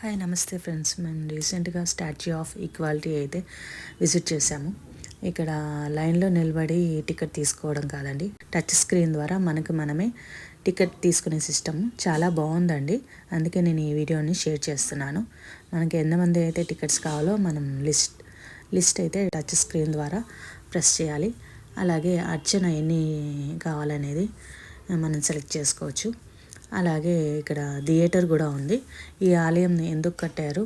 Hi నమస్తే friends. మేము రీసెంట్గా స్టాచ్యూ ఆఫ్ ఈక్వాలిటీ అయితే విజిట్ చేశాము. ఇక్కడ లైన్లో నిలబడి టికెట్ తీసుకోవడం కాదండి, టచ్ స్క్రీన్ ద్వారా మనమే టికెట్ తీసుకునే సిస్టమ్ చాలా బాగుందండి. అందుకే నేను ఈ వీడియోని షేర్ చేస్తున్నాను. మనకి ఎంతమంది అయితే టికెట్స్ కావాలో మనం లిస్ట్ అయితే టచ్ స్క్రీన్ ద్వారా ప్రెస్ చేయాలి. అలాగే అర్చన ఎన్ని కావాలనేది మనం సెలెక్ట్ చేసుకోవచ్చు. అలాగే ఇక్కడ థియేటర్ కూడా ఉంది. ఈ ఆలయం ఎందుకు కట్టారు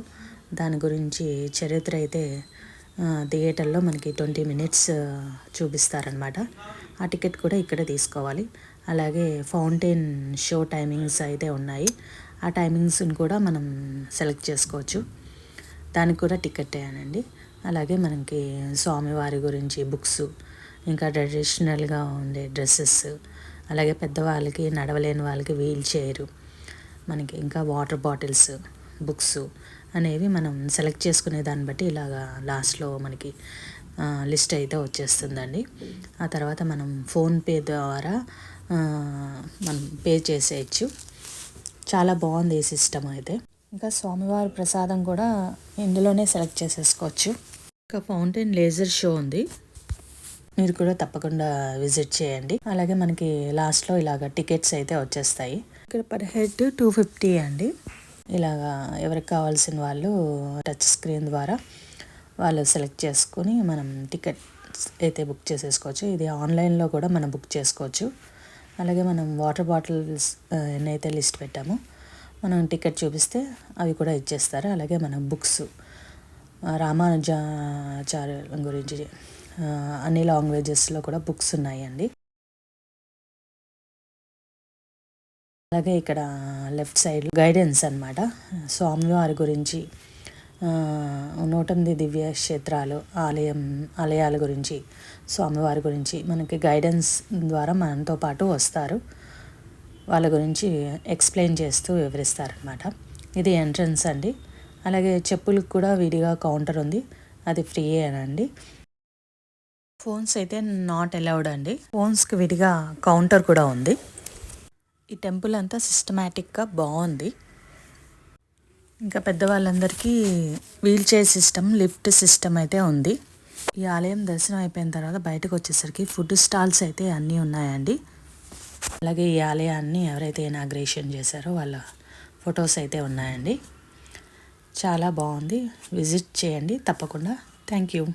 దాని గురించి చరిత్ర అయితే థియేటర్లో మనకి 20 మినిట్స్ చూపిస్తారనమాట. ఆ టికెట్ కూడా ఇక్కడే తీసుకోవాలి. అలాగే ఫౌంటైన్ షో టైమింగ్స్ అయితే ఉన్నాయి. ఆ టైమింగ్స్ని కూడా మనం సెలెక్ట్ చేసుకోవచ్చు. దానికి కూడా టికెట్ అయ్యానండి. అలాగే మనకి స్వామివారి గురించి బుక్స్, ఇంకా ట్రెడిషనల్గా ఉండే డ్రెస్సెస్, అలాగే పెద్దవాళ్ళకి, నడవలేని వాళ్ళకి వీల్ చైరు, మనకి ఇంకా వాటర్ బాటిల్స్, బుక్స్ అనేవి మనం సెలెక్ట్ చేసుకునే దాన్ని బట్టి ఇలాగా లాస్ట్లో మనకి లిస్ట్ అయితే వచ్చేస్తుందండి. ఆ తర్వాత మనం ఫోన్పే ద్వారా మనం పే చేసేయచ్చు. చాలా బాగుంది ఈ సిస్టమ్ అయితే. ఇంకా స్వామివారి ప్రసాదం కూడా ఇందులోనే సెలెక్ట్ చేసేసుకోవచ్చు. ఇంకా ఫౌంటైన్ లేజర్ షో ఉంది, మీరు కూడా తప్పకుండా విజిట్ చేయండి. అలాగే మనకి లాస్ట్లో ఇలాగ టికెట్స్ అయితే వచ్చేస్తాయి. ఇక్కడ పర్ హెడ్ 250 అండి. ఇలాగా ఎవరికి కావాల్సిన వాళ్ళు టచ్ స్క్రీన్ ద్వారా వాళ్ళు సెలెక్ట్ చేసుకొని మనం టికెట్స్ అయితే బుక్ చేసేసుకోవచ్చు. ఇది ఆన్లైన్లో కూడా మనం బుక్ చేసుకోవచ్చు. అలాగే మనం వాటర్ బాటిల్స్ ఎన్నైతే లిస్ట్ పెట్టామో మనం టికెట్ చూపిస్తే అవి కూడా ఇచ్చేస్తారు. అలాగే మనం బుక్స్ రామానుజాచార్యుల గురించి అన్ని లాంగ్వేజెస్లో కూడా బుక్స్ ఉన్నాయండి. అలాగే ఇక్కడ లెఫ్ట్ సైడ్ గైడెన్స్ అనమాట, స్వామివారి గురించి 108 దివ్య క్షేత్రాలు, ఆలయాల గురించి, స్వామివారి గురించి మనకి గైడెన్స్ ద్వారా మనతో పాటు వస్తారు. వాళ్ళ గురించి ఎక్స్ప్లెయిన్ చేస్తూ వివరిస్తారనమాట. ఇది ఎంట్రన్స్ అండి. అలాగే చెప్పులకు కూడా విడిగా కౌంటర్ ఉంది, అది ఫ్రీ అనండి. ఫోన్స్ అయితే నాట్ అలౌడ్ అండి. ఫోన్స్కి విడిగా కౌంటర్ కూడా ఉంది. ఈ టెంపుల్ అంతా సిస్టమేటిక్గా బాగుంది. ఇంకా పెద్దవాళ్ళందరికీ wheel chair system, lift system అయితే ఉంది. ఈ ఆలయం దర్శనం అయిపోయిన తర్వాత బయటకు వచ్చేసరికి ఫుడ్ స్టాల్స్ అయితే అన్నీ ఉన్నాయండి. అలాగే ఈ ఆలయాన్ని ఎవరైతే ఇనాగ్రేషన్ చేశారో వాళ్ళ ఫొటోస్ అయితే ఉన్నాయండి. చాలా బాగుంది, విజిట్ చేయండి తప్పకుండా. Thank you.